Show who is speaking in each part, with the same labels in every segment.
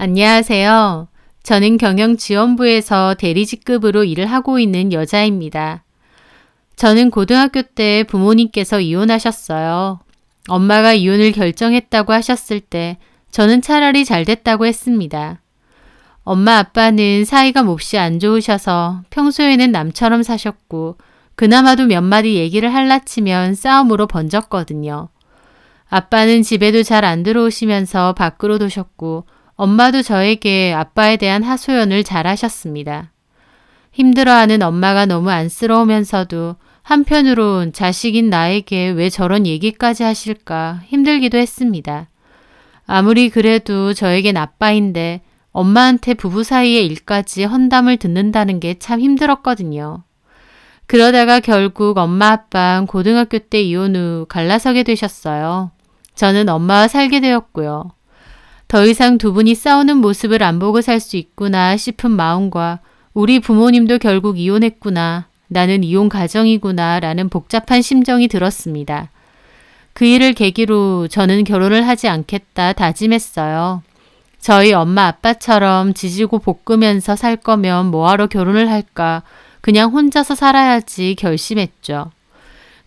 Speaker 1: 안녕하세요. 저는 경영지원부에서 대리직급으로 일을 하고 있는 여자입니다. 저는 고등학교 때 부모님께서 이혼하셨어요. 엄마가 이혼을 결정했다고 하셨을 때 저는 차라리 잘 됐다고 했습니다. 엄마 아빠는 사이가 몹시 안 좋으셔서 평소에는 남처럼 사셨고 그나마도 몇 마디 얘기를 할라치면 싸움으로 번졌거든요. 아빠는 집에도 잘 안 들어오시면서 밖으로 도셨고 엄마도 저에게 아빠에 대한 하소연을 잘 하셨습니다. 힘들어하는 엄마가 너무 안쓰러우면서도 한편으론 자식인 나에게 왜 저런 얘기까지 하실까 힘들기도 했습니다. 아무리 그래도 저에겐 아빠인데 엄마한테 부부 사이의 일까지 헌담을 듣는다는 게 참 힘들었거든요. 그러다가 결국 엄마 아빠는 고등학교 때 이혼 후 갈라서게 되셨어요. 저는 엄마와 살게 되었고요. 더 이상 두 분이 싸우는 모습을 안 보고 살 수 있구나 싶은 마음과 우리 부모님도 결국 이혼했구나, 나는 이혼 가정이구나 라는 복잡한 심정이 들었습니다. 그 일을 계기로 저는 결혼을 하지 않겠다 다짐했어요. 저희 엄마 아빠처럼 지지고 볶으면서 살 거면 뭐하러 결혼을 할까, 그냥 혼자서 살아야지 결심했죠.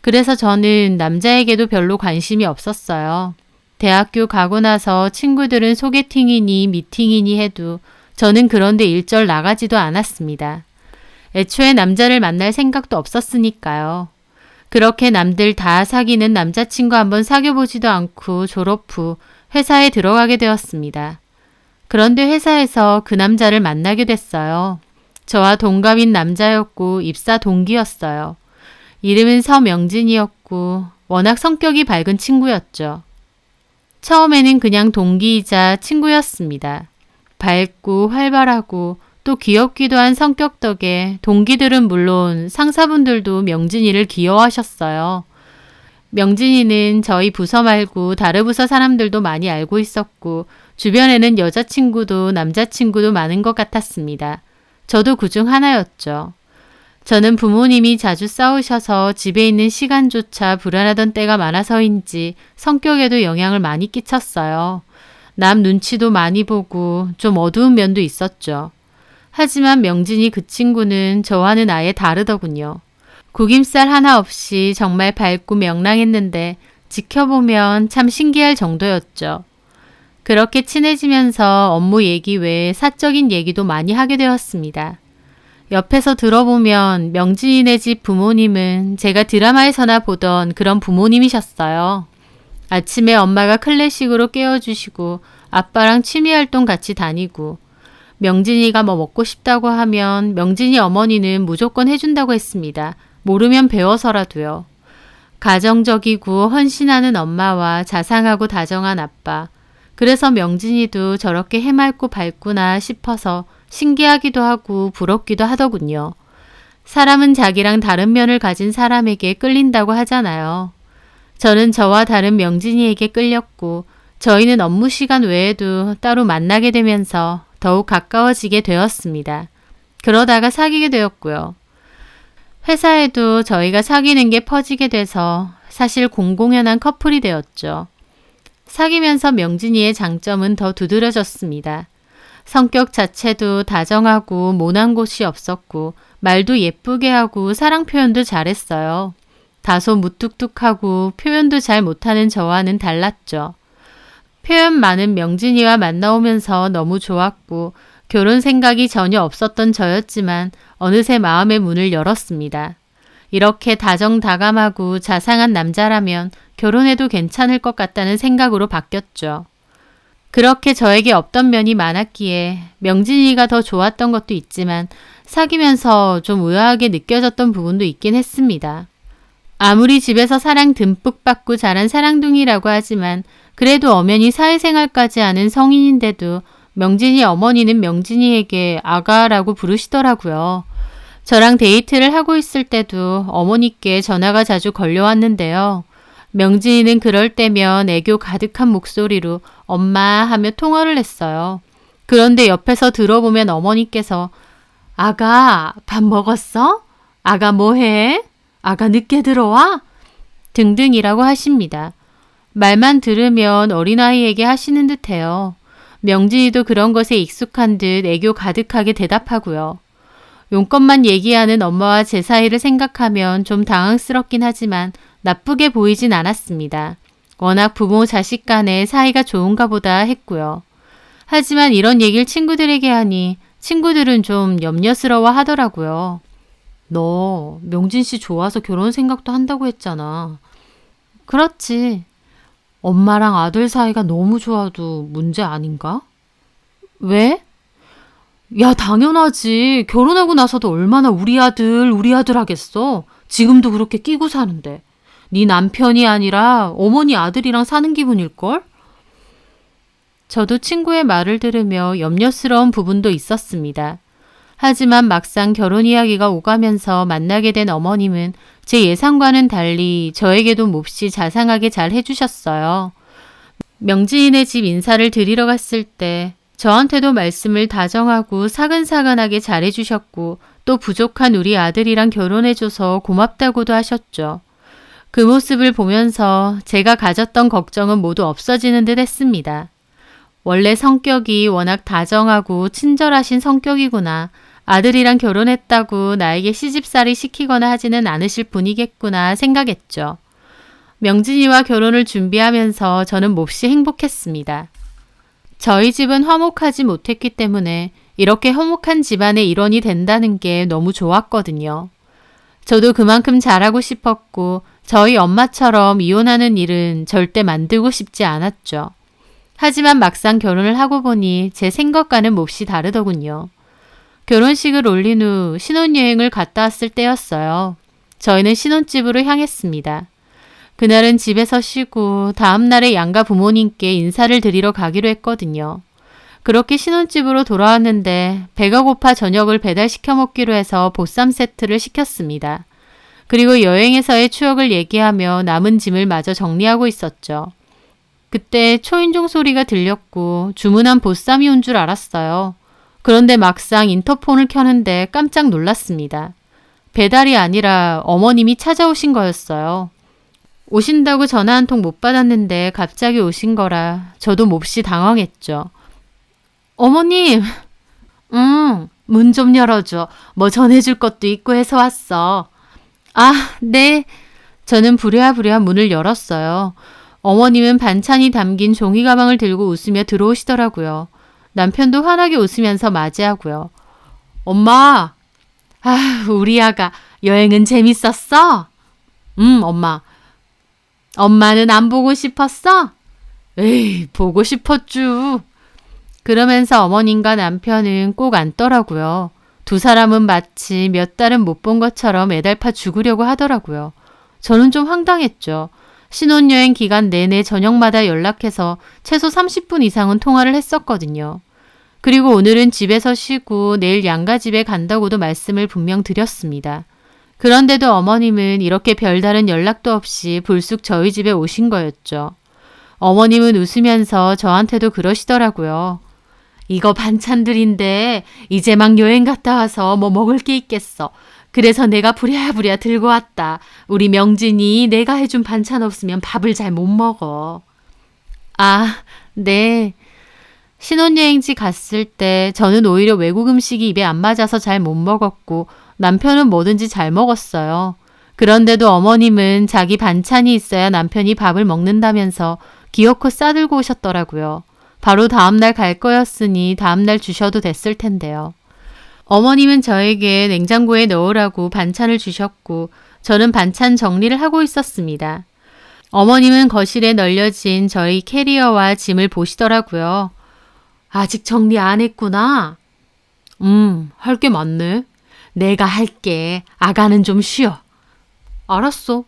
Speaker 1: 그래서 저는 남자에게도 별로 관심이 없었어요. 대학교 가고 나서 친구들은 소개팅이니 미팅이니 해도 저는 그런데 일절 나가지도 않았습니다. 애초에 남자를 만날 생각도 없었으니까요. 그렇게 남들 다 사귀는 남자친구 한번 사귀어보지도 않고 졸업 후 회사에 들어가게 되었습니다. 그런데 회사에서 그 남자를 만나게 됐어요. 저와 동갑인 남자였고 입사 동기였어요. 이름은 서명진이었고 워낙 성격이 밝은 친구였죠. 처음에는 그냥 동기이자 친구였습니다. 밝고 활발하고 또 귀엽기도 한 성격 덕에 동기들은 물론 상사분들도 명진이를 귀여워하셨어요. 명진이는 저희 부서 말고 다른 부서 사람들도 많이 알고 있었고 주변에는 여자친구도 남자친구도 많은 것 같았습니다. 저도 그중 하나였죠. 저는 부모님이 자주 싸우셔서 집에 있는 시간조차 불안하던 때가 많아서인지 성격에도 영향을 많이 끼쳤어요. 남 눈치도 많이 보고 좀 어두운 면도 있었죠. 하지만 명진이 그 친구는 저와는 아예 다르더군요. 구김살 하나 없이 정말 밝고 명랑했는데 지켜보면 참 신기할 정도였죠. 그렇게 친해지면서 업무 얘기 외에 사적인 얘기도 많이 하게 되었습니다. 옆에서 들어보면 명진이네 집 부모님은 제가 드라마에서나 보던 그런 부모님이셨어요. 아침에 엄마가 클래식으로 깨워주시고 아빠랑 취미활동 같이 다니고 명진이가 뭐 먹고 싶다고 하면 명진이 어머니는 무조건 해준다고 했습니다. 모르면 배워서라도요. 가정적이고 헌신하는 엄마와 자상하고 다정한 아빠. 그래서 명진이도 저렇게 해맑고 밝구나 싶어서 신기하기도 하고 부럽기도 하더군요. 사람은 자기랑 다른 면을 가진 사람에게 끌린다고 하잖아요. 저는 저와 다른 명진이에게 끌렸고 저희는 업무 시간 외에도 따로 만나게 되면서 더욱 가까워지게 되었습니다. 그러다가 사귀게 되었고요. 회사에도 저희가 사귀는 게 퍼지게 돼서 사실 공공연한 커플이 되었죠. 사귀면서 명진이의 장점은 더 두드러졌습니다. 성격 자체도 다정하고 모난 곳이 없었고 말도 예쁘게 하고 사랑 표현도 잘했어요. 다소 무뚝뚝하고 표현도 잘 못하는 저와는 달랐죠. 표현 많은 명진이와 만나오면서 너무 좋았고 결혼 생각이 전혀 없었던 저였지만 어느새 마음의 문을 열었습니다. 이렇게 다정다감하고 자상한 남자라면 결혼해도 괜찮을 것 같다는 생각으로 바뀌었죠. 그렇게 저에게 없던 면이 많았기에 명진이가 더 좋았던 것도 있지만 사귀면서 좀 의아하게 느껴졌던 부분도 있긴 했습니다. 아무리 집에서 사랑 듬뿍 받고 자란 사랑둥이라고 하지만 그래도 엄연히 사회생활까지 하는 성인인데도 명진이 어머니는 명진이에게 아가라고 부르시더라고요. 저랑 데이트를 하고 있을 때도 어머니께 전화가 자주 걸려왔는데요. 명진이는 그럴 때면 애교 가득한 목소리로 엄마 하며 통화를 했어요. 그런데 옆에서 들어보면 어머니께서 아가 밥 먹었어? 아가 뭐해? 아가 늦게 들어와? 등등이라고 하십니다. 말만 들으면 어린아이에게 하시는 듯해요. 명진이도 그런 것에 익숙한 듯 애교 가득하게 대답하고요. 용건만 얘기하는 엄마와 제 사이를 생각하면 좀 당황스럽긴 하지만 나쁘게 보이진 않았습니다. 워낙 부모 자식 간의 사이가 좋은가 보다 했고요. 하지만 이런 얘기를 친구들에게 하니 친구들은 좀 염려스러워 하더라고요. 너 명진 씨 좋아서 결혼 생각도 한다고 했잖아. 그렇지. 엄마랑 아들 사이가 너무 좋아도 문제 아닌가? 왜? 야, 당연하지. 결혼하고 나서도 얼마나 우리 아들 하겠어. 지금도 그렇게 끼고 사는데. 네 남편이 아니라 어머니 아들이랑 사는 기분일걸? 저도 친구의 말을 들으며 염려스러운 부분도 있었습니다. 하지만 막상 결혼 이야기가 오가면서 만나게 된 어머님은 제 예상과는 달리 저에게도 몹시 자상하게 잘 해주셨어요. 명지인의 집 인사를 드리러 갔을 때 저한테도 말씀을 다정하고 사근사근하게 잘해주셨고 또 부족한 우리 아들이랑 결혼해줘서 고맙다고도 하셨죠. 그 모습을 보면서 제가 가졌던 걱정은 모두 없어지는 듯 했습니다. 원래 성격이 워낙 다정하고 친절하신 성격이구나. 아들이랑 결혼했다고 나에게 시집살이 시키거나 하지는 않으실 분이겠구나 생각했죠. 명진이와 결혼을 준비하면서 저는 몹시 행복했습니다. 저희 집은 화목하지 못했기 때문에 이렇게 화목한 집안의 일원이 된다는 게 너무 좋았거든요. 저도 그만큼 잘하고 싶었고 저희 엄마처럼 이혼하는 일은 절대 만들고 싶지 않았죠. 하지만 막상 결혼을 하고 보니 제 생각과는 몹시 다르더군요. 결혼식을 올린 후 신혼여행을 갔다 왔을 때였어요. 저희는 신혼집으로 향했습니다. 그날은 집에서 쉬고 다음날에 양가 부모님께 인사를 드리러 가기로 했거든요. 그렇게 신혼집으로 돌아왔는데 배가 고파 저녁을 배달시켜 먹기로 해서 보쌈 세트를 시켰습니다. 그리고 여행에서의 추억을 얘기하며 남은 짐을 마저 정리하고 있었죠. 그때 초인종 소리가 들렸고 주문한 보쌈이 온 줄 알았어요. 그런데 막상 인터폰을 켜는데 깜짝 놀랐습니다. 배달이 아니라 어머님이 찾아오신 거였어요. 오신다고 전화 한 통 못 받았는데 갑자기 오신 거라 저도 몹시 당황했죠. 어머님! 문 좀 열어줘. 뭐 전해줄 것도 있고 해서 왔어. 아, 네. 저는 부랴부랴 문을 열었어요. 어머님은 반찬이 담긴 종이 가방을 들고 웃으며 들어오시더라고요. 남편도 환하게 웃으면서 맞이하고요. 엄마! 아, 우리 아가 여행은 재밌었어? 엄마. 엄마는 안 보고 싶었어? 에이, 보고 싶었쥬. 그러면서 어머님과 남편은 꼭 앉더라고요. 두 사람은 마치 몇 달은 못 본 것처럼 애달파 죽으려고 하더라고요. 저는 좀 황당했죠. 신혼여행 기간 내내 저녁마다 연락해서 최소 30분 이상은 통화를 했었거든요. 그리고 오늘은 집에서 쉬고 내일 양가집에 간다고도 말씀을 분명 드렸습니다. 그런데도 어머님은 이렇게 별다른 연락도 없이 불쑥 저희 집에 오신 거였죠. 어머님은 웃으면서 저한테도 그러시더라고요. 이거 반찬들인데 이제 막 여행 갔다 와서 뭐 먹을 게 있겠어. 그래서 내가 부랴부랴 들고 왔다. 우리 명진이 내가 해준 반찬 없으면 밥을 잘 못 먹어. 아, 네. 신혼여행지 갔을 때 저는 오히려 외국 음식이 입에 안 맞아서 잘 못 먹었고 남편은 뭐든지 잘 먹었어요. 그런데도 어머님은 자기 반찬이 있어야 남편이 밥을 먹는다면서 기어코 싸들고 오셨더라고요. 바로 다음날 갈 거였으니 다음날 주셔도 됐을 텐데요. 어머님은 저에게 냉장고에 넣으라고 반찬을 주셨고 저는 반찬 정리를 하고 있었습니다. 어머님은 거실에 널려진 저희 캐리어와 짐을 보시더라고요. 아직 정리 안 했구나. 할 게 많네. 내가 할게. 아가는 좀 쉬어. 알았어.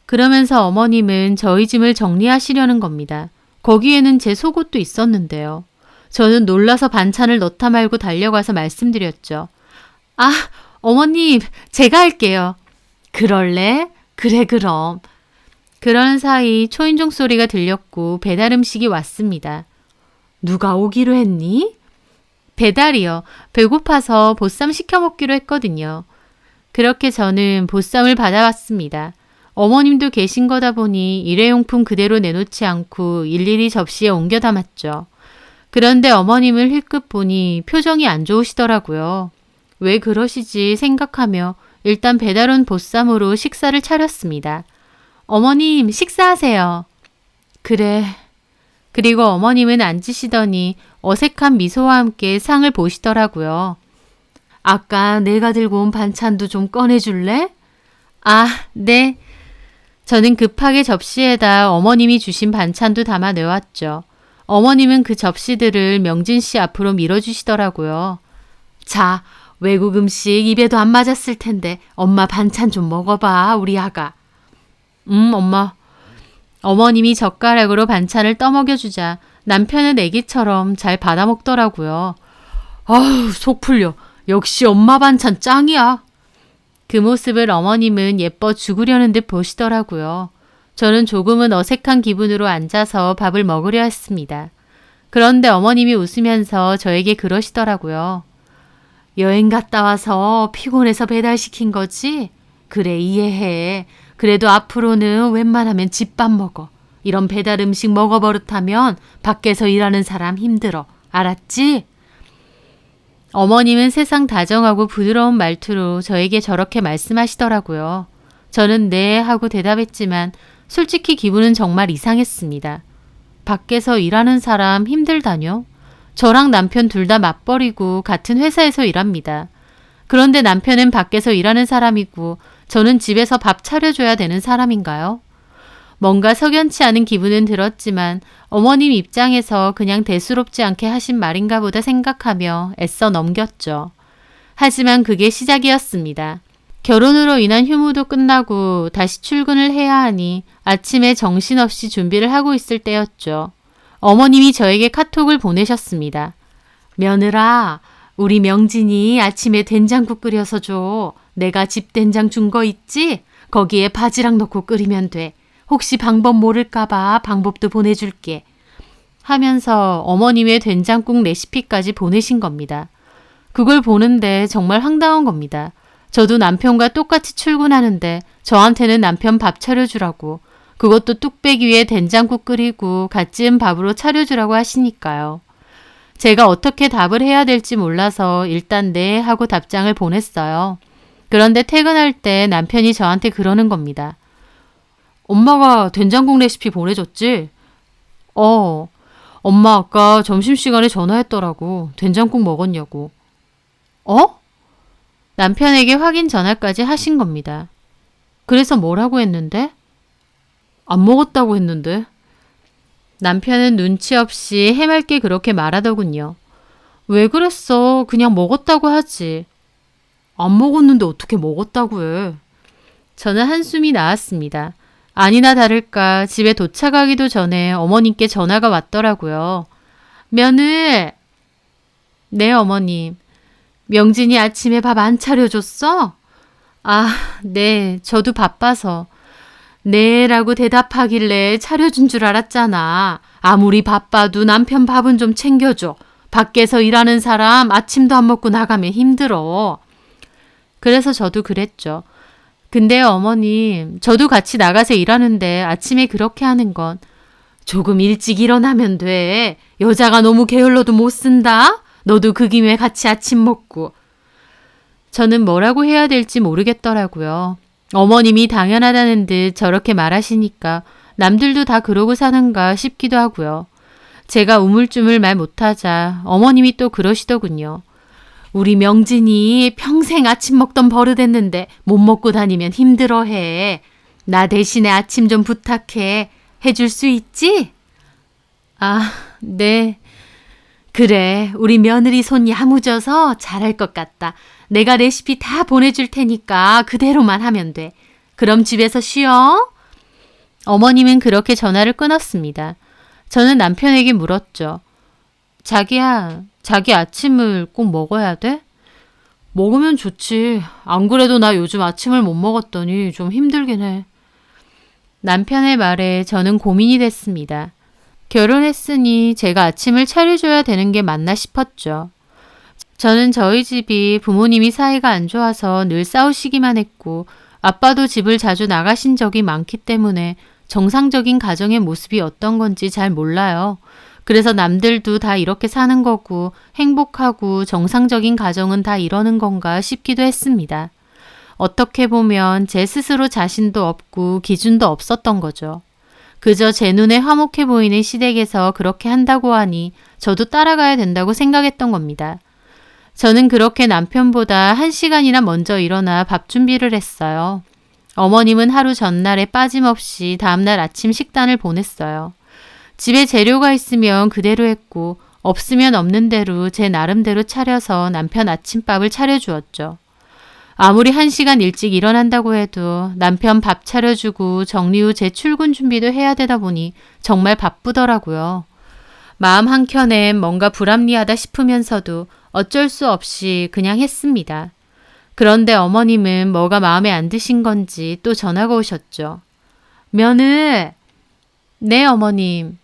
Speaker 1: 그러면서 어머님은 저희 짐을 정리하시려는 겁니다. 거기에는 제 속옷도 있었는데요. 저는 놀라서 반찬을 넣다 말고 달려가서 말씀드렸죠. 아, 어머님, 제가 할게요. 그럴래? 그래, 그럼. 그러는 사이 초인종 소리가 들렸고 배달 음식이 왔습니다. 누가 오기로 했니? 배달이요. 배고파서 보쌈 시켜 먹기로 했거든요. 그렇게 저는 보쌈을 받아왔습니다. 어머님도 계신 거다 보니 일회용품 그대로 내놓지 않고 일일이 접시에 옮겨 담았죠. 그런데 어머님을 힐끗 보니 표정이 안 좋으시더라고요. 왜 그러시지 생각하며 일단 배달 온 보쌈으로 식사를 차렸습니다. 어머님, 식사하세요. 그래. 그리고 어머님은 앉으시더니 어색한 미소와 함께 상을 보시더라고요. 아까 내가 들고 온 반찬도 좀 꺼내줄래? 아, 네. 저는 급하게 접시에다 어머님이 주신 반찬도 담아 내왔죠. 어머님은 그 접시들을 명진 씨 앞으로 밀어주시더라고요. 자, 외국 음식 입에도 안 맞았을 텐데 엄마 반찬 좀 먹어봐, 우리 아가. 엄마. 어머님이 젓가락으로 반찬을 떠먹여주자 남편은 애기처럼 잘 받아먹더라고요. 아우, 속 풀려. 역시 엄마 반찬 짱이야. 그 모습을 어머님은 예뻐 죽으려는 듯 보시더라고요. 저는 조금은 어색한 기분으로 앉아서 밥을 먹으려 했습니다. 그런데 어머님이 웃으면서 저에게 그러시더라고요. 여행 갔다 와서 피곤해서 배달시킨 거지? 그래, 이해해. 그래도 앞으로는 웬만하면 집밥 먹어. 이런 배달 음식 먹어버릇하면 밖에서 일하는 사람 힘들어. 알았지? 어머님은 세상 다정하고 부드러운 말투로 저에게 저렇게 말씀하시더라고요. 저는 네 하고 대답했지만 솔직히 기분은 정말 이상했습니다. 밖에서 일하는 사람 힘들다뇨? 저랑 남편 둘 다 맞벌이고 같은 회사에서 일합니다. 그런데 남편은 밖에서 일하는 사람이고 저는 집에서 밥 차려줘야 되는 사람인가요? 뭔가 석연치 않은 기분은 들었지만 어머님 입장에서 그냥 대수롭지 않게 하신 말인가 보다 생각하며 애써 넘겼죠. 하지만 그게 시작이었습니다. 결혼으로 인한 휴무도 끝나고 다시 출근을 해야 하니 아침에 정신없이 준비를 하고 있을 때였죠. 어머님이 저에게 카톡을 보내셨습니다. 며느라, 우리 명진이 아침에 된장국 끓여서 줘. 내가 집 된장 준 거 있지? 거기에 바지락 넣고 끓이면 돼. 혹시 방법 모를까봐 방법도 보내줄게. 하면서 어머님의 된장국 레시피까지 보내신 겁니다. 그걸 보는데 정말 황당한 겁니다. 저도 남편과 똑같이 출근하는데 저한테는 남편 밥 차려주라고, 그것도 뚝배기 위에 된장국 끓이고 갓 지은 밥으로 차려주라고 하시니까요. 제가 어떻게 답을 해야 될지 몰라서 일단 네 하고 답장을 보냈어요. 그런데 퇴근할 때 남편이 저한테 그러는 겁니다. 엄마가 된장국 레시피 보내줬지? 엄마 아까 점심시간에 전화했더라고. 된장국 먹었냐고. 남편에게 확인 전화까지 하신 겁니다. 그래서 뭐라고 했는데? 안 먹었다고 했는데. 남편은 눈치 없이 해맑게 그렇게 말하더군요. 왜 그랬어? 그냥 먹었다고 하지. 안 먹었는데 어떻게 먹었다고 해. 저는 한숨이 나왔습니다. 아니나 다를까 집에 도착하기도 전에 어머님께 전화가 왔더라고요. 며느! 네, 어머님. 명진이 아침에 밥 안 차려줬어? 아, 네. 저도 바빠서. 네라고 대답하길래 차려준 줄 알았잖아. 아무리 바빠도 남편 밥은 좀 챙겨줘. 밖에서 일하는 사람 아침도 안 먹고 나가면 힘들어. 그래서 저도 그랬죠. 근데 어머님, 저도 같이 나가서 일하는데 아침에 그렇게 하는 건 조금 일찍 일어나면 돼. 여자가 너무 게을러도 못 쓴다. 너도 그 김에 같이 아침 먹고. 저는 뭐라고 해야 될지 모르겠더라고요. 어머님이 당연하다는 듯 저렇게 말하시니까 남들도 다 그러고 사는가 싶기도 하고요. 제가 우물쭈물 말 못하자 어머님이 또 그러시더군요. 우리 명진이 평생 아침 먹던 버릇했는데 못 먹고 다니면 힘들어해. 나 대신에 아침 좀 부탁해. 해줄 수 있지? 아, 네. 그래, 우리 며느리 손 야무져서 잘할 것 같다. 내가 레시피 다 보내줄 테니까 그대로만 하면 돼. 그럼 집에서 쉬어. 어머님은 그렇게 전화를 끊었습니다. 저는 남편에게 물었죠. 자기야, 자기 아침을 꼭 먹어야 돼? 먹으면 좋지. 안 그래도 나 요즘 아침을 못 먹었더니 좀 힘들긴 해. 남편의 말에 저는 고민이 됐습니다. 결혼했으니 제가 아침을 차려줘야 되는 게 맞나 싶었죠. 저는 저희 집이 부모님이 사이가 안 좋아서 늘 싸우시기만 했고 아빠도 집을 자주 나가신 적이 많기 때문에 정상적인 가정의 모습이 어떤 건지 잘 몰라요. 그래서 남들도 다 이렇게 사는 거고 행복하고 정상적인 가정은 다 이러는 건가 싶기도 했습니다. 어떻게 보면 제 스스로 자신도 없고 기준도 없었던 거죠. 그저 제 눈에 화목해 보이는 시댁에서 그렇게 한다고 하니 저도 따라가야 된다고 생각했던 겁니다. 저는 그렇게 남편보다 1시간이나 먼저 일어나 밥 준비를 했어요. 어머님은 하루 전날에 빠짐없이 다음날 아침 식단을 보냈어요. 집에 재료가 있으면 그대로 했고 없으면 없는 대로 제 나름대로 차려서 남편 아침밥을 차려주었죠. 아무리 1시간 일찍 일어난다고 해도 남편 밥 차려주고 정리 후 제 출근 준비도 해야 되다 보니 정말 바쁘더라고요. 마음 한켠엔 뭔가 불합리하다 싶으면서도 어쩔 수 없이 그냥 했습니다. 그런데 어머님은 뭐가 마음에 안 드신 건지 또 전화가 오셨죠. 며느! 네, 어머님.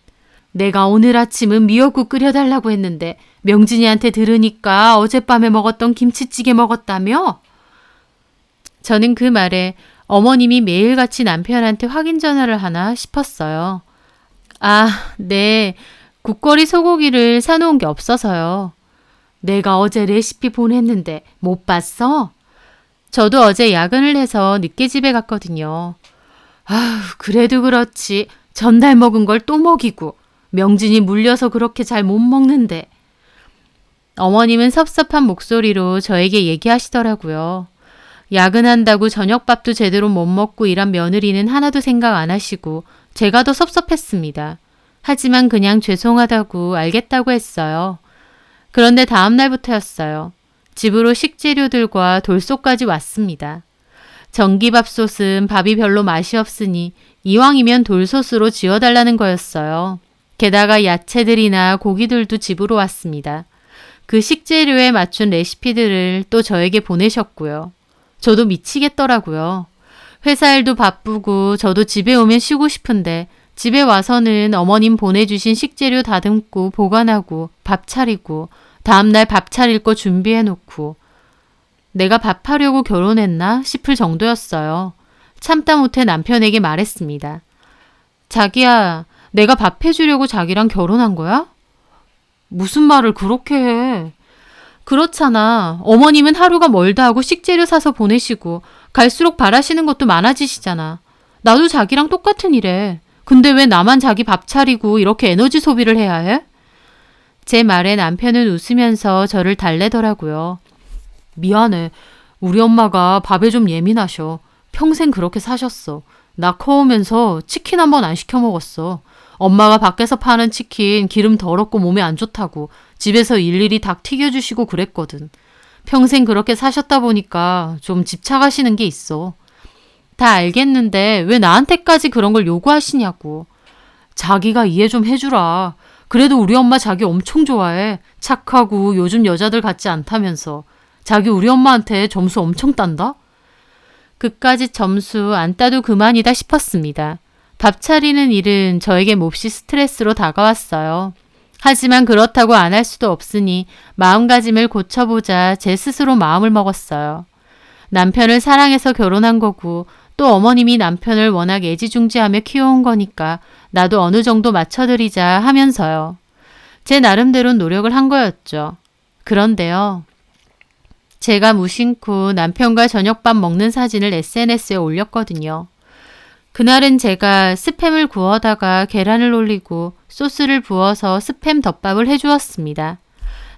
Speaker 1: 내가 오늘 아침은 미역국 끓여달라고 했는데 명진이한테 들으니까 어젯밤에 먹었던 김치찌개 먹었다며? 저는 그 말에 어머님이 매일같이 남편한테 확인 전화를 하나 싶었어요. 아, 네. 국거리 소고기를 사놓은 게 없어서요. 내가 어제 레시피 보냈는데 못 봤어? 저도 어제 야근을 해서 늦게 집에 갔거든요. 아휴, 그래도 그렇지. 전날 먹은 걸 또 먹이고 명진이 물려서 그렇게 잘 못 먹는데. 어머님은 섭섭한 목소리로 저에게 얘기하시더라고요. 야근한다고 저녁밥도 제대로 못 먹고 일한 며느리는 하나도 생각 안 하시고 제가 더 섭섭했습니다. 하지만 그냥 죄송하다고 알겠다고 했어요. 그런데 다음 날부터였어요. 집으로 식재료들과 돌솥까지 왔습니다. 전기밥솥은 밥이 별로 맛이 없으니 이왕이면 돌솥으로 지어달라는 거였어요. 게다가 야채들이나 고기들도 집으로 왔습니다. 그 식재료에 맞춘 레시피들을 또 저에게 보내셨고요. 저도 미치겠더라고요. 회사 일도 바쁘고 저도 집에 오면 쉬고 싶은데 집에 와서는 어머님 보내주신 식재료 다듬고 보관하고 밥 차리고 다음날 밥 차릴 거 준비해놓고 내가 밥하려고 결혼했나 싶을 정도였어요. 참다 못해 남편에게 말했습니다. 자기야, 내가 밥 해주려고 자기랑 결혼한 거야? 무슨 말을 그렇게 해? 그렇잖아. 어머님은 하루가 멀다 하고 식재료 사서 보내시고 갈수록 바라시는 것도 많아지시잖아. 나도 자기랑 똑같은 일해. 근데 왜 나만 자기 밥 차리고 이렇게 에너지 소비를 해야 해? 제 말에 남편은 웃으면서 저를 달래더라고요. 미안해. 우리 엄마가 밥에 좀 예민하셔. 평생 그렇게 사셨어. 나 커오면서 치킨 한 번 안 시켜 먹었어. 엄마가 밖에서 파는 치킨 기름 더럽고 몸에 안 좋다고 집에서 일일이 닭 튀겨주시고 그랬거든. 평생 그렇게 사셨다 보니까 좀 집착하시는 게 있어. 다 알겠는데 왜 나한테까지 그런 걸 요구하시냐고. 자기가 이해 좀 해주라. 그래도 우리 엄마 자기 엄청 좋아해. 착하고 요즘 여자들 같지 않다면서. 자기 우리 엄마한테 점수 엄청 딴다? 그까짓 점수 안 따도 그만이다 싶었습니다. 밥 차리는 일은 저에게 몹시 스트레스로 다가왔어요. 하지만 그렇다고 안 할 수도 없으니 마음가짐을 고쳐보자 제 스스로 마음을 먹었어요. 남편을 사랑해서 결혼한 거고 또 어머님이 남편을 워낙 애지중지하며 키워온 거니까 나도 어느 정도 맞춰드리자 하면서요. 제 나름대로 노력을 한 거였죠. 그런데요. 제가 무심코 남편과 저녁밥 먹는 사진을 SNS에 올렸거든요. 그날은 제가 스팸을 구워다가 계란을 올리고 소스를 부어서 스팸 덮밥을 해주었습니다.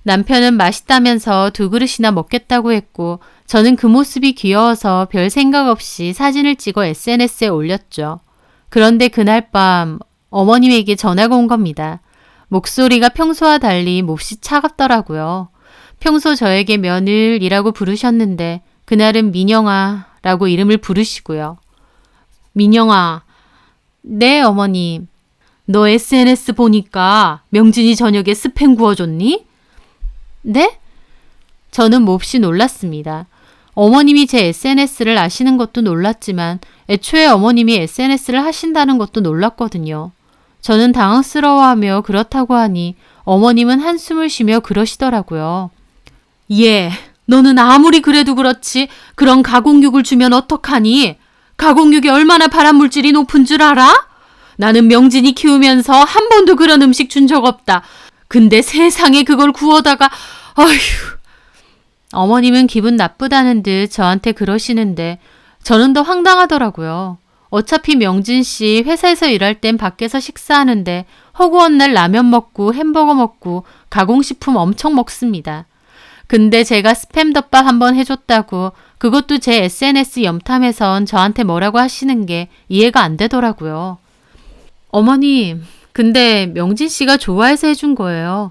Speaker 1: 남편은 맛있다면서 2그릇이나 먹겠다고 했고 저는 그 모습이 귀여워서 별 생각 없이 사진을 찍어 SNS에 올렸죠. 그런데 그날 밤 어머님에게 전화가 온 겁니다. 목소리가 평소와 달리 몹시 차갑더라고요. 평소 저에게 며느리라고 부르셨는데 그날은 민영아라고 이름을 부르시고요. 민영아, 네 어머님. 너 SNS 보니까 명진이 저녁에 스팸 구워줬니? 네? 저는 몹시 놀랐습니다. 어머님이 제 SNS를 아시는 것도 놀랐지만 애초에 어머님이 SNS를 하신다는 것도 놀랐거든요. 저는 당황스러워하며 그렇다고 하니 어머님은 한숨을 쉬며 그러시더라고요. 예, 너는 아무리 그래도 그렇지 그런 가공육을 주면 어떡하니? 가공육이 얼마나 발암물질이 높은 줄 알아? 나는 명진이 키우면서 한 번도 그런 음식 준 적 없다. 근데 세상에 그걸 구워다가 아휴. 어머님은 기분 나쁘다는 듯 저한테 그러시는데 저는 더 황당하더라고요. 어차피 명진 씨 회사에서 일할 땐 밖에서 식사하는데 허구한 날 라면 먹고 햄버거 먹고 가공식품 엄청 먹습니다. 근데 제가 스팸 덮밥 한번 해줬다고 그것도 제 SNS 염탐에선 저한테 뭐라고 하시는 게 이해가 안 되더라고요. 어머님, 근데 명진 씨가 좋아해서 해준 거예요.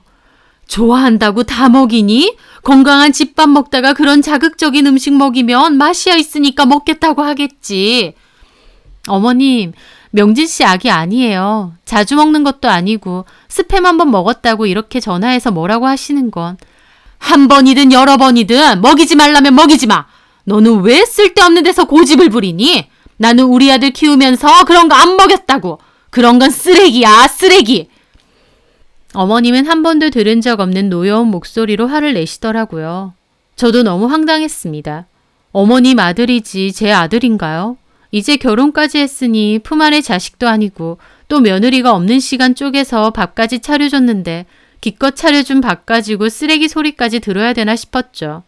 Speaker 1: 좋아한다고 다 먹이니? 건강한 집밥 먹다가 그런 자극적인 음식 먹이면 맛이야 있으니까 먹겠다고 하겠지. 어머님, 명진 씨 악이 아니에요. 자주 먹는 것도 아니고 스팸 한번 먹었다고 이렇게 전화해서 뭐라고 하시는 건 한 번이든 여러 번이든 먹이지 말라면 먹이지 마. 너는 왜 쓸데없는 데서 고집을 부리니? 나는 우리 아들 키우면서 그런 거 안 먹였다고. 그런 건 쓰레기야, 쓰레기. 어머님은 한 번도 들은 적 없는 노여운 목소리로 화를 내시더라고요. 저도 너무 황당했습니다. 어머님 아들이지 제 아들인가요? 이제 결혼까지 했으니 품 안의 자식도 아니고 또 며느리가 없는 시간 쪼개서 밥까지 차려줬는데 기껏 차려준 밥 가지고 쓰레기 소리까지 들어야 되나 싶었죠.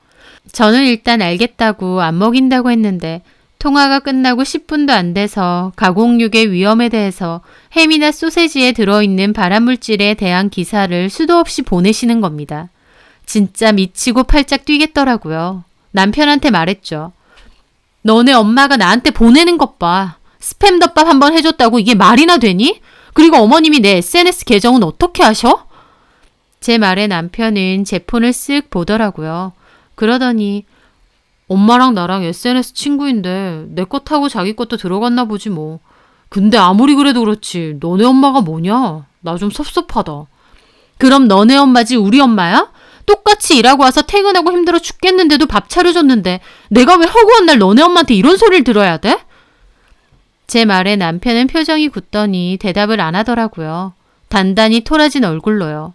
Speaker 1: 저는 일단 알겠다고 안 먹인다고 했는데 통화가 끝나고 10분도 안 돼서 가공육의 위험에 대해서 햄이나 소세지에 들어있는 발암물질에 대한 기사를 수도 없이 보내시는 겁니다. 진짜 미치고 팔짝 뛰겠더라고요. 남편한테 말했죠. 너네 엄마가 나한테 보내는 것 봐. 스팸 덮밥 한번 해줬다고 이게 말이나 되니? 그리고 어머님이 내 SNS 계정은 어떻게 아셔? 제 말에 남편은 제 폰을 쓱 보더라고요. 그러더니 엄마랑 나랑 SNS 친구인데 내 것 타고 자기 것도 들어갔나 보지 뭐. 근데 아무리 그래도 그렇지 너네 엄마가 뭐냐? 나 좀 섭섭하다. 그럼 너네 엄마지 우리 엄마야? 똑같이 일하고 와서 퇴근하고 힘들어 죽겠는데도 밥 차려줬는데 내가 왜 허구한 날 너네 엄마한테 이런 소리를 들어야 돼? 제 말에 남편은 표정이 굳더니 대답을 안 하더라고요. 단단히 토라진 얼굴로요.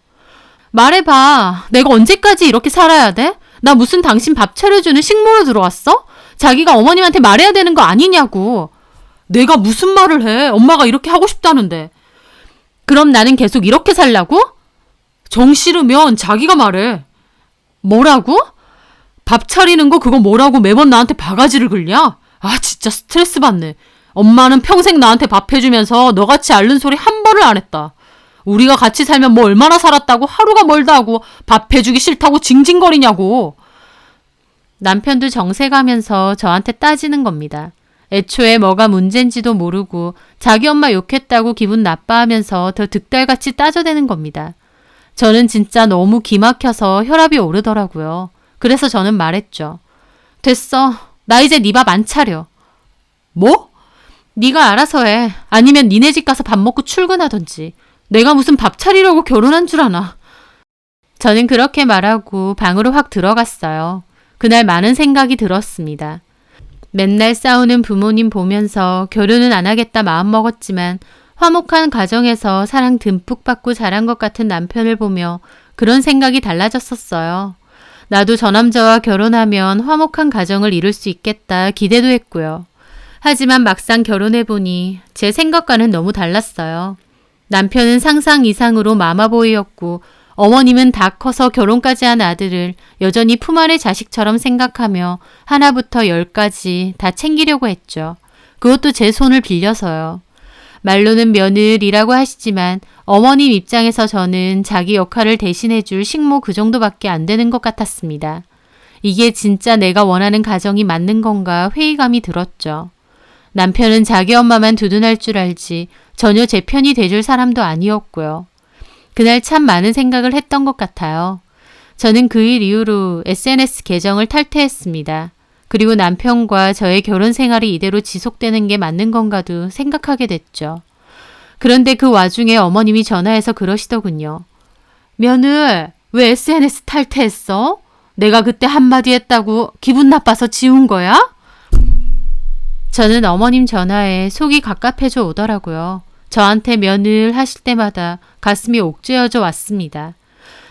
Speaker 1: 말해봐. 내가 언제까지 이렇게 살아야 돼? 나 무슨 당신 밥 차려주는 식모로 들어왔어? 자기가 어머님한테 말해야 되는 거 아니냐고. 내가 무슨 말을 해? 엄마가 이렇게 하고 싶다는데. 그럼 나는 계속 이렇게 살라고? 정 싫으면 자기가 말해. 뭐라고? 밥 차리는 거 그거 뭐라고 매번 나한테 바가지를 긁냐? 아 진짜 스트레스 받네. 엄마는 평생 나한테 밥 해주면서 너같이 앓는 소리 한 번을 안 했다. 우리가 같이 살면 뭐 얼마나 살았다고 하루가 멀다 하고 밥 해주기 싫다고 징징거리냐고. 남편도 정색하면서 저한테 따지는 겁니다. 애초에 뭐가 문제인지도 모르고 자기 엄마 욕했다고 기분 나빠하면서 더 득달같이 따져대는 겁니다. 저는 진짜 너무 기막혀서 혈압이 오르더라고요. 그래서 저는 말했죠. 됐어. 나 이제 네 밥 안 차려. 뭐? 네가 알아서 해. 아니면 니네 집 가서 밥 먹고 출근하던지. 내가 무슨 밥 차리려고 결혼한 줄 아나. 저는 그렇게 말하고 방으로 확 들어갔어요. 그날 많은 생각이 들었습니다. 맨날 싸우는 부모님 보면서 결혼은 안 하겠다 마음먹었지만 화목한 가정에서 사랑 듬뿍 받고 자란 것 같은 남편을 보며 그런 생각이 달라졌었어요. 나도 저 남자와 결혼하면 화목한 가정을 이룰 수 있겠다 기대도 했고요. 하지만 막상 결혼해보니 제 생각과는 너무 달랐어요. 남편은 상상 이상으로 마마보이였고 어머님은 다 커서 결혼까지 한 아들을 여전히 품 안의 자식처럼 생각하며 하나부터 10까지 다 챙기려고 했죠. 그것도 제 손을 빌려서요. 말로는 며느리라고 하시지만 어머님 입장에서 저는 자기 역할을 대신해줄 식모 그 정도밖에 안 되는 것 같았습니다. 이게 진짜 내가 원하는 가정이 맞는 건가 회의감이 들었죠. 남편은 자기 엄마만 두둔할 줄 알지 전혀 제 편이 돼줄 사람도 아니었고요. 그날 참 많은 생각을 했던 것 같아요. 저는 그 일 이후로 SNS 계정을 탈퇴했습니다. 그리고 남편과 저의 결혼 생활이 이대로 지속되는 게 맞는 건가도 생각하게 됐죠. 그런데 그 와중에 어머님이 전화해서 그러시더군요. 며느, 왜 SNS 탈퇴했어? 내가 그때 한마디 했다고 기분 나빠서 지운 거야? 저는 어머님 전화에 속이 갑갑해져 오더라고요. 저한테 며느 하실 때마다 가슴이 옥죄어져 왔습니다.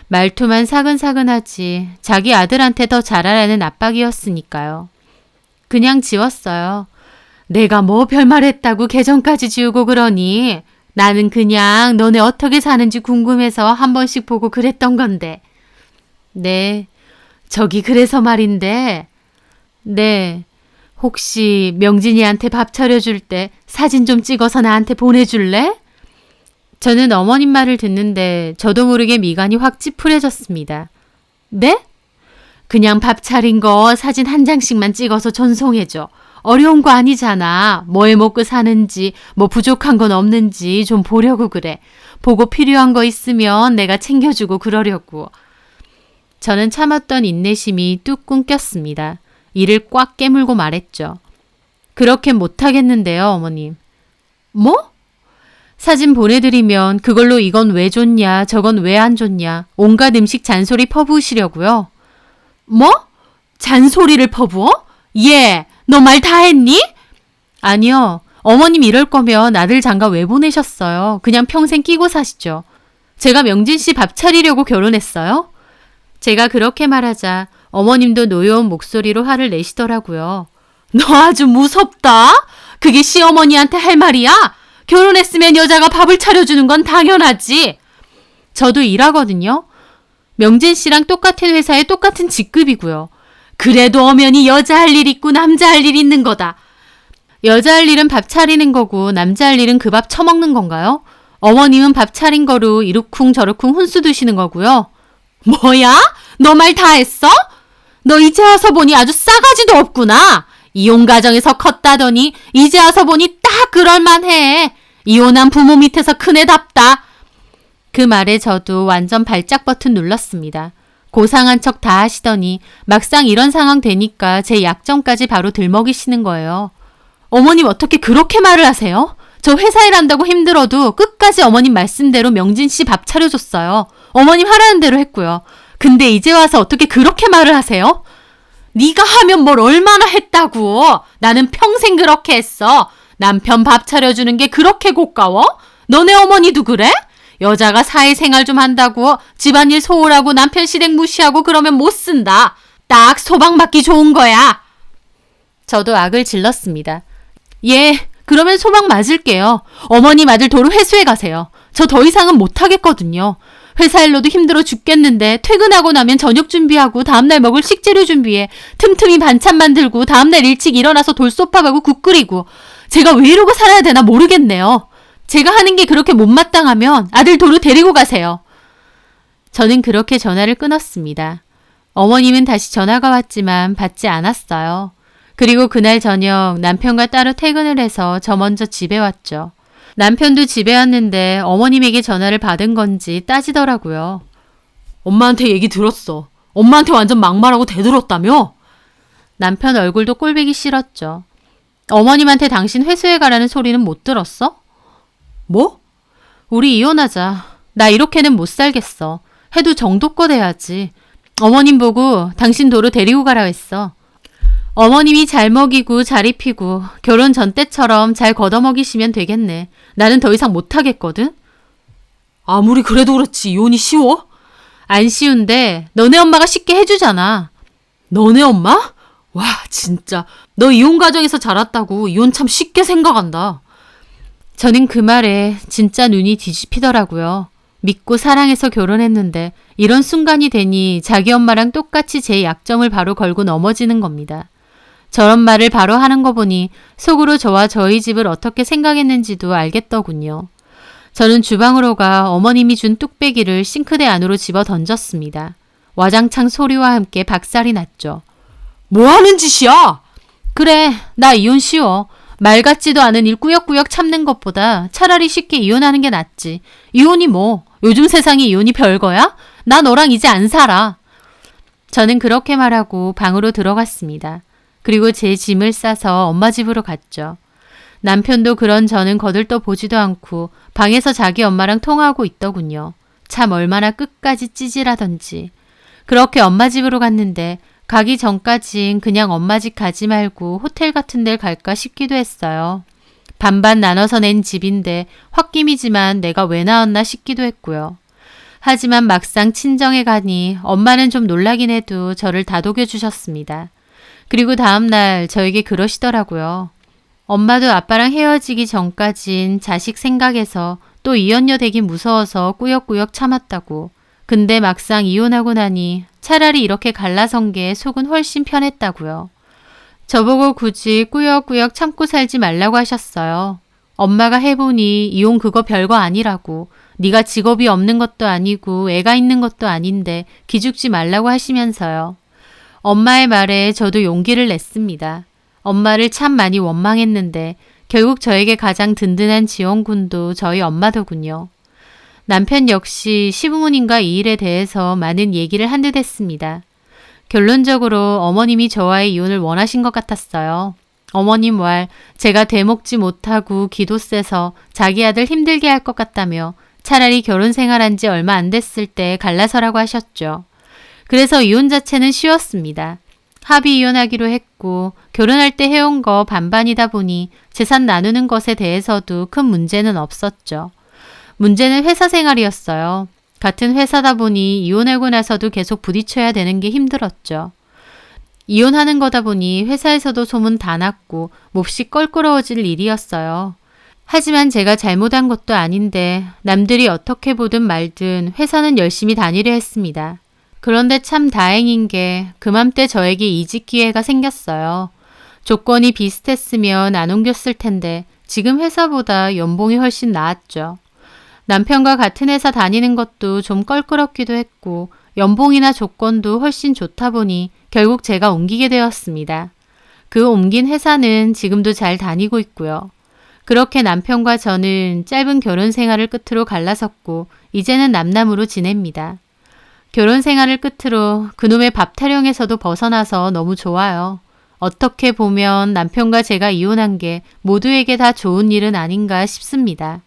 Speaker 1: 말투만 사근사근하지 자기 아들한테 더 잘하라는 압박이었으니까요. 그냥 지웠어요. 내가 뭐 별말 했다고 계정까지 지우고 그러니? 나는 그냥 너네 어떻게 사는지 궁금해서 한 번씩 보고 그랬던 건데. 네, 저기 그래서 말인데. 네, 혹시 명진이한테 밥 차려줄 때 사진 좀 찍어서 나한테 보내줄래? 저는 어머님 말을 듣는데 저도 모르게 미간이 확 찌푸려졌습니다. 네? 그냥 밥 차린 거 사진 한 장씩만 찍어서 전송해줘. 어려운 거 아니잖아. 뭐해 먹고 사는지, 뭐 부족한 건 없는지 좀 보려고 그래. 보고 필요한 거 있으면 내가 챙겨주고 그러려고. 저는 참았던 인내심이 뚝 끊겼습니다. 이를 꽉 깨물고 말했죠. 그렇게 못하겠는데요, 어머님. 뭐? 사진 보내드리면 그걸로 이건 왜 좋냐, 저건 왜 안 좋냐, 온갖 음식 잔소리 퍼부으시려고요. 뭐? 잔소리를 퍼부어? 예, 너 말 다 했니? 아니요. 어머님 이럴 거면 아들 장가 왜 보내셨어요? 그냥 평생 끼고 사시죠. 제가 명진 씨 밥 차리려고 결혼했어요? 제가 그렇게 말하자 어머님도 노여운 목소리로 화를 내시더라고요. 너 아주 무섭다? 그게 시어머니한테 할 말이야? 결혼했으면 여자가 밥을 차려주는 건 당연하지. 저도 일하거든요. 명진 씨랑 똑같은 회사에 똑같은 직급이고요. 그래도 엄연히 여자 할 일 있고 남자 할 일 있는 거다. 여자 할 일은 밥 차리는 거고 남자 할 일은 그 밥 처먹는 건가요? 어머님은 밥 차린 거로 이러쿵 저러쿵 훈수 두시는 거고요. 뭐야? 너 말 다 했어? 너 이제 와서 보니 아주 싸가지도 없구나. 이혼 가정에서 컸다더니 이제 와서 보니 딱 그럴만해. 이혼한 부모 밑에서 큰애답다. 그 말에 저도 완전 발작 버튼 눌렀습니다. 고상한 척 다 하시더니 막상 이런 상황 되니까 제 약점까지 바로 들먹이시는 거예요. 어머님 어떻게 그렇게 말을 하세요? 저 회사 일한다고 힘들어도 끝까지 어머님 말씀대로 명진 씨 밥 차려줬어요. 어머님 하라는 대로 했고요. 근데 이제 와서 어떻게 그렇게 말을 하세요? 네가 하면 뭘 얼마나 했다고. 나는 평생 그렇게 했어. 남편 밥 차려주는 게 그렇게 고가워? 너네 어머니도 그래? 여자가 사회생활 좀 한다고 집안일 소홀하고 남편 시댁 무시하고 그러면 못 쓴다. 딱 소방받기 좋은 거야. 저도 악을 질렀습니다. 예, 그러면 소방 맞을게요. 어머님 아들 도로 회수해 가세요. 저 더 이상은 못하겠거든요. 회사 일로도 힘들어 죽겠는데 퇴근하고 나면 저녁 준비하고 다음날 먹을 식재료 준비해 틈틈이 반찬 만들고 다음날 일찍 일어나서 돌소파가고 국 끓이고 제가 왜 이러고 살아야 되나 모르겠네요. 제가 하는 게 그렇게 못마땅하면 아들 도로 데리고 가세요. 저는 그렇게 전화를 끊었습니다. 어머님은 다시 전화가 왔지만 받지 않았어요. 그리고 그날 저녁 남편과 따로 퇴근을 해서 저 먼저 집에 왔죠. 남편도 집에 왔는데 어머님에게 전화를 받은 건지 따지더라고요. 엄마한테 얘기 들었어. 엄마한테 완전 막말하고 대들었다며? 남편 얼굴도 꼴보기 싫었죠. 어머님한테 당신 회수해 가라는 소리는 못 들었어? 뭐? 우리 이혼하자. 나 이렇게는 못 살겠어. 해도 정도껏 해야지. 어머님 보고 당신 도로 데리고 가라 했어. 어머님이 잘 먹이고 잘 입히고 결혼 전 때처럼 잘 걷어먹이시면 되겠네. 나는 더 이상 못하겠거든. 아무리 그래도 그렇지 이혼이 쉬워? 안 쉬운데 너네 엄마가 쉽게 해주잖아. 너네 엄마? 와 진짜 너 이혼 가정에서 자랐다고 이혼 참 쉽게 생각한다. 저는 그 말에 진짜 눈이 뒤집히더라고요. 믿고 사랑해서 결혼했는데 이런 순간이 되니 자기 엄마랑 똑같이 제 약점을 바로 걸고 넘어지는 겁니다. 저런 말을 바로 하는 거 보니 속으로 저와 저희 집을 어떻게 생각했는지도 알겠더군요. 저는 주방으로 가 어머님이 준 뚝배기를 싱크대 안으로 집어 던졌습니다. 와장창 소리와 함께 박살이 났죠. 뭐 하는 짓이야? 그래, 나 이혼 쉬워. 말 같지도 않은 일 꾸역꾸역 참는 것보다 차라리 쉽게 이혼하는 게 낫지. 이혼이 뭐, 요즘 세상에 이혼이 별거야? 나 너랑 이제 안 살아. 저는 그렇게 말하고 방으로 들어갔습니다. 그리고 제 짐을 싸서 엄마 집으로 갔죠. 남편도 그런 저는 거들떠 보지도 않고 방에서 자기 엄마랑 통화하고 있더군요. 참 얼마나 끝까지 찌질하던지. 그렇게 엄마 집으로 갔는데 가기 전까진 그냥 엄마 집 가지 말고 호텔 같은 데 갈까 싶기도 했어요. 반반 나눠서 낸 집인데 홧김이지만 내가 왜 나왔나 싶기도 했고요. 하지만 막상 친정에 가니 엄마는 좀 놀라긴 해도 저를 다독여 주셨습니다. 그리고 다음날 저에게 그러시더라고요. 엄마도 아빠랑 헤어지기 전까진 자식 생각해서 또 이혼녀 되기 무서워서 꾸역꾸역 참았다고. 근데 막상 이혼하고 나니 차라리 이렇게 갈라선 게 속은 훨씬 편했다고요. 저보고 굳이 꾸역꾸역 참고 살지 말라고 하셨어요. 엄마가 해보니 이혼 그거 별거 아니라고. 네가 직업이 없는 것도 아니고 애가 있는 것도 아닌데 기죽지 말라고 하시면서요. 엄마의 말에 저도 용기를 냈습니다. 엄마를 참 많이 원망했는데 결국 저에게 가장 든든한 지원군도 저희 엄마더군요. 남편 역시 시부모님과 이 일에 대해서 많은 얘기를 한 듯 했습니다. 결론적으로 어머님이 저와의 이혼을 원하신 것 같았어요. 어머님 말 제가 되먹지 못하고 기도 세서 자기 아들 힘들게 할 것 같다며 차라리 결혼 생활한 지 얼마 안 됐을 때 갈라서라고 하셨죠. 그래서 이혼 자체는 쉬웠습니다. 합의 이혼하기로 했고 결혼할 때 해온 거 반반이다 보니 재산 나누는 것에 대해서도 큰 문제는 없었죠. 문제는 회사 생활이었어요. 같은 회사다 보니 이혼하고 나서도 계속 부딪혀야 되는 게 힘들었죠. 이혼하는 거다 보니 회사에서도 소문 다 났고 몹시 껄끄러워질 일이었어요. 하지만 제가 잘못한 것도 아닌데 남들이 어떻게 보든 말든 회사는 열심히 다니려 했습니다. 그런데 참 다행인 게 그맘때 저에게 이직 기회가 생겼어요. 조건이 비슷했으면 안 옮겼을 텐데 지금 회사보다 연봉이 훨씬 나았죠. 남편과 같은 회사 다니는 것도 좀 껄끄럽기도 했고 연봉이나 조건도 훨씬 좋다 보니 결국 제가 옮기게 되었습니다. 그 옮긴 회사는 지금도 잘 다니고 있고요. 그렇게 남편과 저는 짧은 결혼 생활을 끝으로 갈라섰고 이제는 남남으로 지냅니다. 결혼 생활을 끝으로 그놈의 밥 타령에서도 벗어나서 너무 좋아요. 어떻게 보면 남편과 제가 이혼한 게 모두에게 다 좋은 일은 아닌가 싶습니다.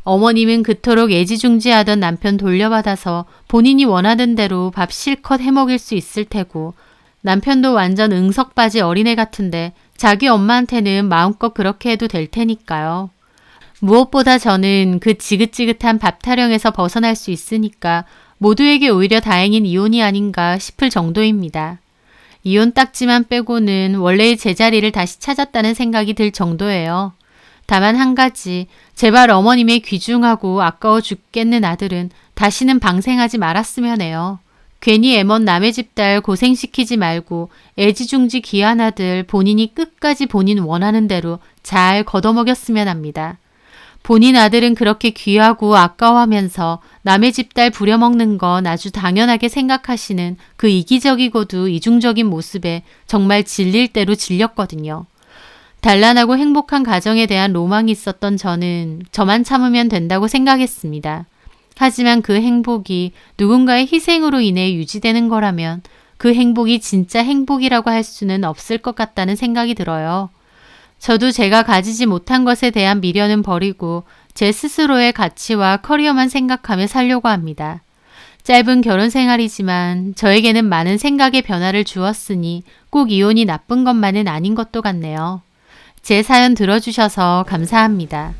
Speaker 1: 어머님은 그토록 애지중지하던 남편 돌려받아서 본인이 원하던 대로 밥 실컷 해먹일 수 있을 테고 남편도 완전 응석바지 어린애 같은데 자기 엄마한테는 마음껏 그렇게 해도 될 테니까요. 무엇보다 저는 그 지긋지긋한 밥 타령에서 벗어날 수 있으니까 모두에게 오히려 다행인 이혼이 아닌가 싶을 정도입니다. 이혼 딱지만 빼고는 원래의 제자리를 다시 찾았다는 생각이 들 정도예요. 다만 한 가지, 제발 어머님의 귀중하고 아까워 죽겠는 아들은 다시는 방생하지 말았으면 해요. 괜히 애먼 남의 집 딸 고생시키지 말고 애지중지 귀한 아들 본인이 끝까지 본인 원하는 대로 잘 걷어먹였으면 합니다. 본인 아들은 그렇게 귀하고 아까워하면서 남의 집 딸 부려먹는 건 아주 당연하게 생각하시는 그 이기적이고도 이중적인 모습에 정말 질릴 대로 질렸거든요. 단란하고 행복한 가정에 대한 로망이 있었던 저는 저만 참으면 된다고 생각했습니다. 하지만 그 행복이 누군가의 희생으로 인해 유지되는 거라면 그 행복이 진짜 행복이라고 할 수는 없을 것 같다는 생각이 들어요. 저도 제가 가지지 못한 것에 대한 미련은 버리고 제 스스로의 가치와 커리어만 생각하며 살려고 합니다. 짧은 결혼 생활이지만 저에게는 많은 생각의 변화를 주었으니 꼭 이혼이 나쁜 것만은 아닌 것도 같네요. 제 사연 들어주셔서 감사합니다.